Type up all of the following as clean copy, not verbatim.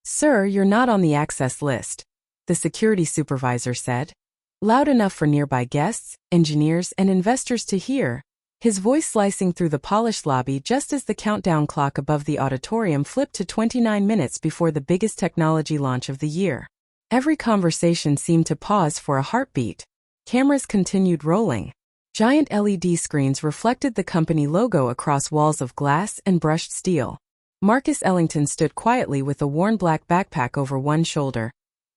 "Sir, you're not on the access list," the security supervisor said, loud enough for nearby guests, engineers, and investors to hear, his voice slicing through the polished lobby just as the countdown clock above the auditorium flipped to 29 minutes before the biggest technology launch of the year. Every conversation seemed to pause for a heartbeat. Cameras continued rolling. Giant LED screens reflected the company logo across walls of glass and brushed steel. Marcus Ellington stood quietly with a worn black backpack over one shoulder,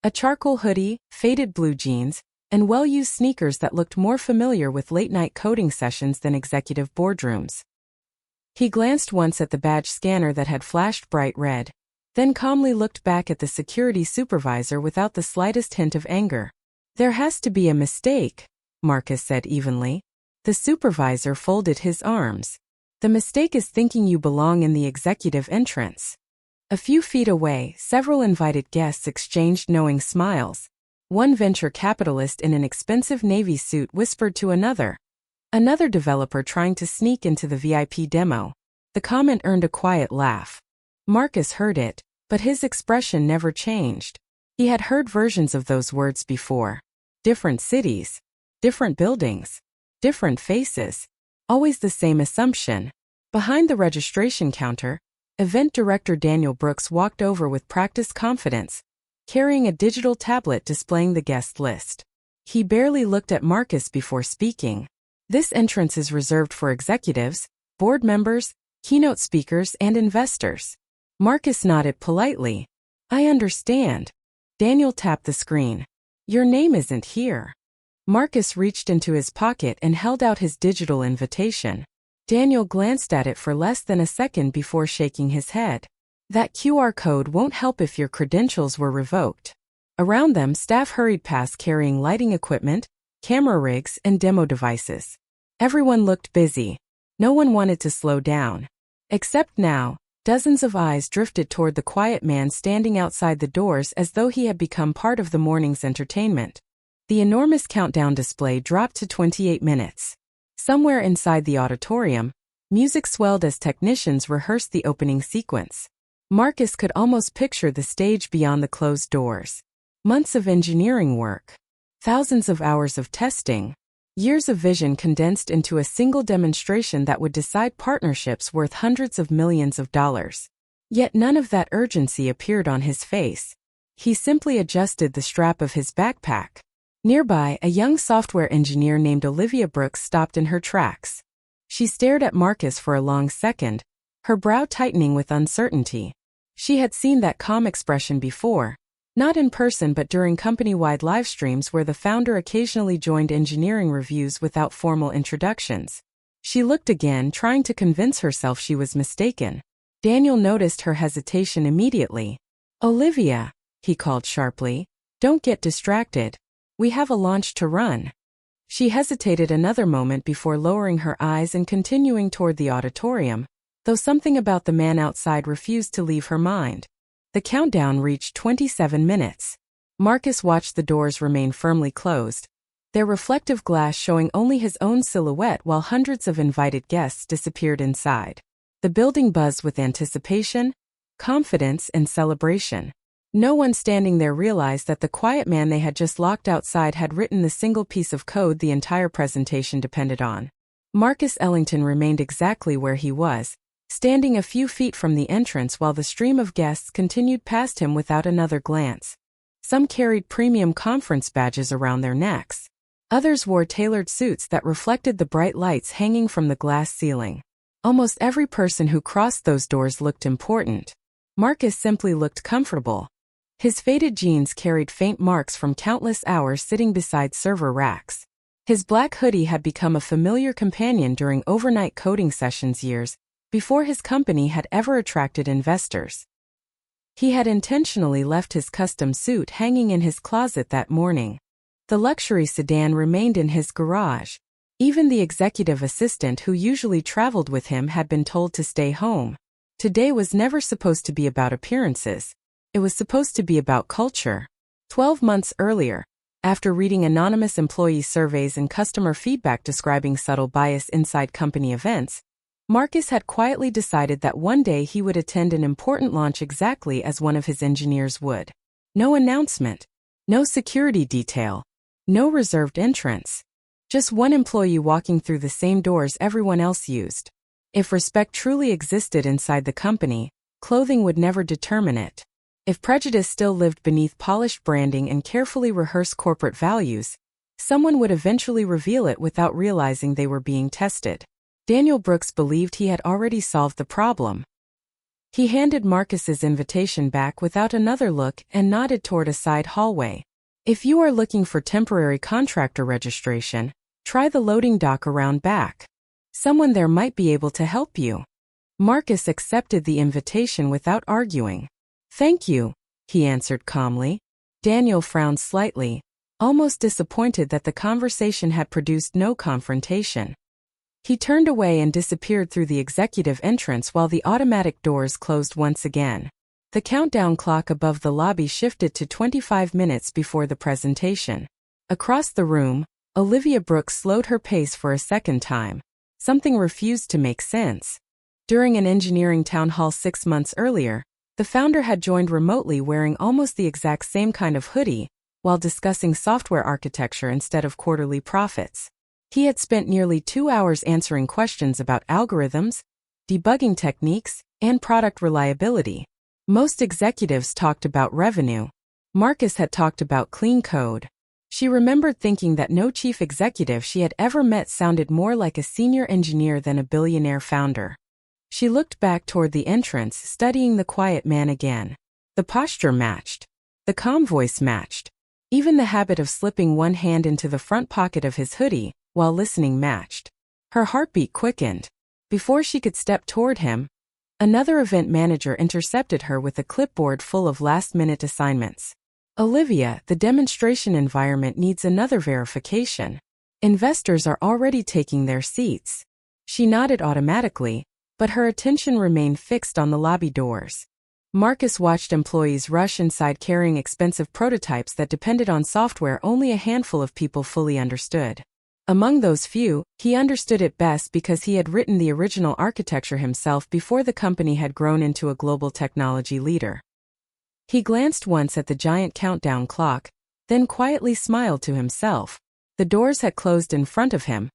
a charcoal hoodie, faded blue jeans, and well-used sneakers that looked more familiar with late-night coding sessions than executive boardrooms. He glanced once at the badge scanner that had flashed bright red, then calmly looked back at the security supervisor without the slightest hint of anger. "There has to be a mistake," Marcus said evenly. The supervisor folded his arms. "The mistake is thinking you belong in the executive entrance." A few feet away, several invited guests exchanged knowing smiles. One venture capitalist in an expensive Navy suit whispered to another developer trying to sneak into the VIP demo. The comment earned a quiet laugh. Marcus heard it, but his expression never changed. He had heard versions of those words before. Different cities, different buildings, different faces. Always the same assumption. Behind the registration counter, event director Daniel Brooks walked over with practiced confidence, carrying a digital tablet displaying the guest list. He barely looked at Marcus before speaking. "This entrance is reserved for executives, board members, keynote speakers, and investors." Marcus nodded politely. "I understand." Daniel tapped the screen. "Your name isn't here." Marcus reached into his pocket and held out his digital invitation. Daniel glanced at it for less than a second before shaking his head. "That QR code won't help if your credentials were revoked." Around them, staff hurried past carrying lighting equipment, camera rigs, and demo devices. Everyone looked busy. No one wanted to slow down. Except now, dozens of eyes drifted toward the quiet man standing outside the doors as though he had become part of the morning's entertainment. The enormous countdown display dropped to 28 minutes. Somewhere inside the auditorium, music swelled as technicians rehearsed the opening sequence. Marcus could almost picture the stage beyond the closed doors. Months of engineering work, thousands of hours of testing, years of vision condensed into a single demonstration that would decide partnerships worth hundreds of millions of dollars. Yet none of that urgency appeared on his face. He simply adjusted the strap of his backpack. Nearby, a young software engineer named Olivia Brooks stopped in her tracks. She stared at Marcus for a long second, her brow tightening with uncertainty. She had seen that calm expression before, not in person but during company-wide live streams where the founder occasionally joined engineering reviews without formal introductions. She looked again, trying to convince herself she was mistaken. Daniel noticed her hesitation immediately. "Olivia," he called sharply, "don't get distracted. We have a launch to run." She hesitated another moment before lowering her eyes and continuing toward the auditorium, though something about the man outside refused to leave her mind. The countdown reached 27 minutes. Marcus watched the doors remain firmly closed, their reflective glass showing only his own silhouette while hundreds of invited guests disappeared inside. The building buzzed with anticipation, confidence, and celebration. No one standing there realized that the quiet man they had just locked outside had written the single piece of code the entire presentation depended on. Marcus Ellington remained exactly where he was, standing a few feet from the entrance while the stream of guests continued past him without another glance. Some carried premium conference badges around their necks. Others wore tailored suits that reflected the bright lights hanging from the glass ceiling. Almost every person who crossed those doors looked important. Marcus simply looked comfortable. His faded jeans carried faint marks from countless hours sitting beside server racks. His black hoodie had become a familiar companion during overnight coding sessions years before his company had ever attracted investors. He had intentionally left his custom suit hanging in his closet that morning. The luxury sedan remained in his garage. Even the executive assistant who usually traveled with him had been told to stay home. Today was never supposed to be about appearances. It was supposed to be about culture. 12 months earlier, after reading anonymous employee surveys and customer feedback describing subtle bias inside company events, Marcus had quietly decided that one day he would attend an important launch exactly as one of his engineers would. No announcement. No security detail. No reserved entrance. Just one employee walking through the same doors everyone else used. If respect truly existed inside the company, clothing would never determine it. If prejudice still lived beneath polished branding and carefully rehearsed corporate values, someone would eventually reveal it without realizing they were being tested. Daniel Brooks believed he had already solved the problem. He handed Marcus's invitation back without another look and nodded toward a side hallway. If you are looking for temporary contractor registration, try the loading dock around back. Someone there might be able to help you. Marcus accepted the invitation without arguing. Thank you, he answered calmly. Daniel frowned slightly, almost disappointed that the conversation had produced no confrontation. He turned away and disappeared through the executive entrance while the automatic doors closed once again. The countdown clock above the lobby shifted to 25 minutes before the presentation. Across the room, Olivia Brooks slowed her pace for a second time. Something refused to make sense. During an engineering town hall 6 months earlier, the founder had joined remotely wearing almost the exact same kind of hoodie, while discussing software architecture instead of quarterly profits. He had spent nearly 2 hours answering questions about algorithms, debugging techniques, and product reliability. Most executives talked about revenue. Marcus had talked about clean code. She remembered thinking that no chief executive she had ever met sounded more like a senior engineer than a billionaire founder. She looked back toward the entrance, studying the quiet man again. The posture matched. The calm voice matched. Even the habit of slipping one hand into the front pocket of his hoodie while listening matched. Her heartbeat quickened. Before she could step toward him, another event manager intercepted her with a clipboard full of last-minute assignments. Olivia, the demonstration environment needs another verification. Investors are already taking their seats. She nodded automatically, but her attention remained fixed on the lobby doors. Marcus watched employees rush inside carrying expensive prototypes that depended on software only a handful of people fully understood. Among those few, he understood it best because he had written the original architecture himself before the company had grown into a global technology leader. He glanced once at the giant countdown clock, then quietly smiled to himself. The doors had closed in front of him,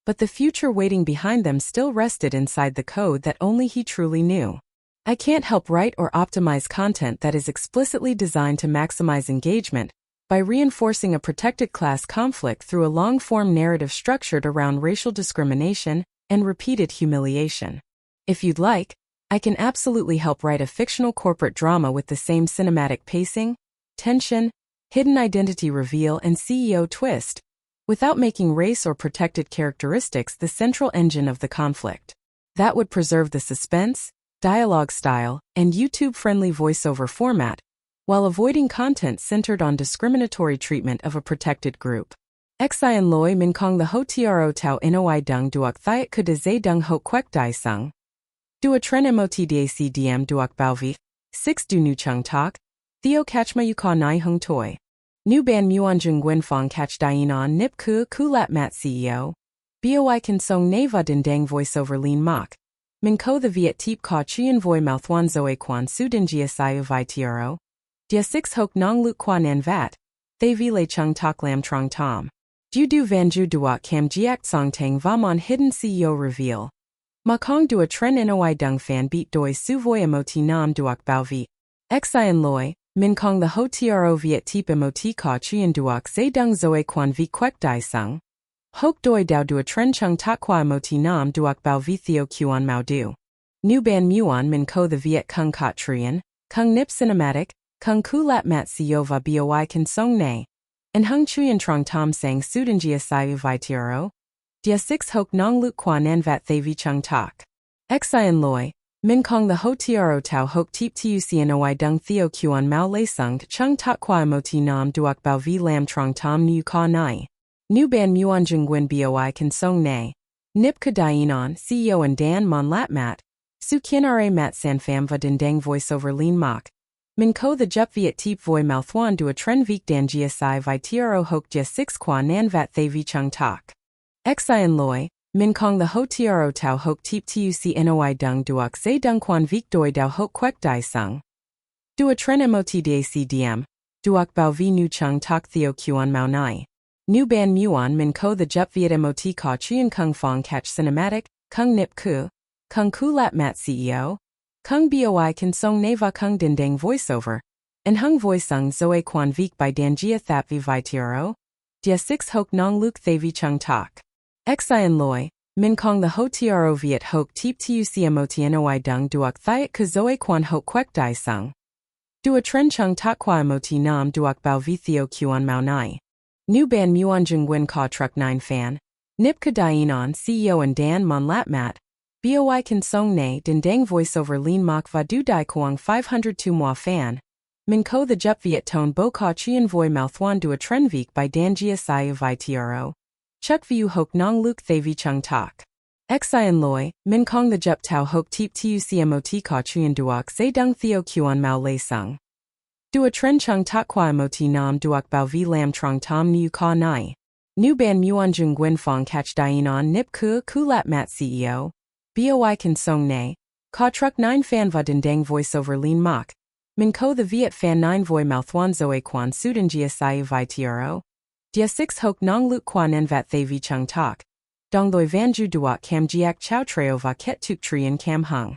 but the future waiting behind them still rested inside the code that only he truly knew. I can't help write or optimize content that is explicitly designed to maximize engagement by reinforcing a protected class conflict through a long-form narrative structured around racial discrimination and repeated humiliation. If you'd like, I can absolutely help write a fictional corporate drama with the same cinematic pacing, tension, hidden identity reveal, and CEO twist, without making race or protected characteristics the central engine of the conflict. That would preserve the suspense, dialogue style, and YouTube-friendly voiceover format, while avoiding content centered on discriminatory treatment of a protected group. Xian loi min kong the ho tro tau noi dung duok thiet ku de zay dung ho quek dai sung. Du a tren mot dac dm duok bao 6 du nu chung tak, theo kachma yu ka nai hung toi. Nu ban muon jung gwen fong catch dienon nip ku lat mat CEO. Boi kan song neva din dang voiceover lean mok. Min ko the viet teep ka chien voi mouthwan zoe quan su din gia sayu vi tro. Dia 6 hok nong luk quan an vat. They vile chung tak lam trong tom. Du du van ju duok cam giak song tang vamon hidden CEO reveal. Ma kong du a tren noi dung fan beat doi su voi emoti nam duok bao vi. Xian loi. Min kong the ho tro viet teep emoti ka chien duok zay dung zoe quan vi quek dai sung. Hok doi dao du a tren chung tak qua emoti nam duok bao vi theo quan mao du. Nu ban muon min ko the viet kung kat trien, kung nip cinematic, kung ku lat mat CEO va boi kan song ne. And hung chuyen trong tom sang sudanjia sayu vi tro. Dia 6 hok nong luk quan an vat thay vi chung tak. Xian loi. Min kong the ho tro tau hok teep tucnoi dung theo quan mao lei sung chung tak qua emoti nam duok bao vi lam trong tom nu ka nai. Nu ban muon jung gwen boi kan song ne. Nip ka dienon CEO and dan mon lat mat. Su kien ra mat san fam va din dang voiceover lean mok. Min ko the jup viet teep voi mouthwan du a tren vik dan gia sai vi tro hok dia 6 qua nan vat thay vi chung tak. Xian loi. Min Kong the Ho Tro Tao Hok Tip Tuc Noi Dung Duok Se Dung Quan Vik Doi Dao Hok Quek Dai Sung. Dua Tren Mot Dac Diem. Duok Bao Vi Nu Chung Tok Theo Quan Mao Nai. Nu Ban Muon Min Ko the Jup Viet Mot Ka Chien Kung Fong Catch Cinematic, Kung Nip Ku. Kung Ku Lat Mat CEO. Kung Boi Kan Song Neva Kung Dindang Voiceover. And Hung Voicung Zoe Quan Vik by Danjia Thap Vi Vitiro. Dia 6 Hok Nong Luke Thavi Chung Tak. Xian Loi, Min Kong the Ho Tro Viet Hok Tip Tuc Mot Noi Dung Duok Thiet Ka Zoe Quan Hok Quek Dai Sung. Dua Tren Chung Tak Qua Moti Nam Duok Bao Vi Theo Quan Mao Nai. Nu Ban Muon Jung Nguyen Ka Truck 9 Fan. Nip Ka Dienon CEO and Dan Mon Lat Mat. Boi Kan Song Ne Dindang Voiceover Lean Mak Va Du Dai Kuang 502 Moi Fan. Min Ko the Jup Viet Tone Bo Ka Chien Voi Malthuan Dua Tren Vik by Danjia Sai Vi Tro. Chuk Viu Hok Nong Luke Thavi Chung Tak. Xian Loi, Min Kong the Jup Tao Hok Tip Tuc Mot Ka Chien Duok Se Dung Theo Quan Mao Lei Sung. Dua Tren Chung Tak Qua Moti Nam Duok Bao Vi Lam Trong Tom Nu Ka Nai. Nu Ban Muon Jung Nguyen Fong Catch Dienon Nip Ku Lat Mat CEO. Boi Kan Song Ne. Ka Truck 9 Fan Va Dindang Voiceover Lean Mak. Min Ko the Viet Fan 9 Voi Malthuan Zoe Quan Sudanjia Sai Vi Tro. Dia 6 Hok Nong Luke Quan En Vat Thavi Chung Tak. Dong Loi Van Ju Duok Cam Giak Chow Treo Va Ket Tuk Trian Cam Hung.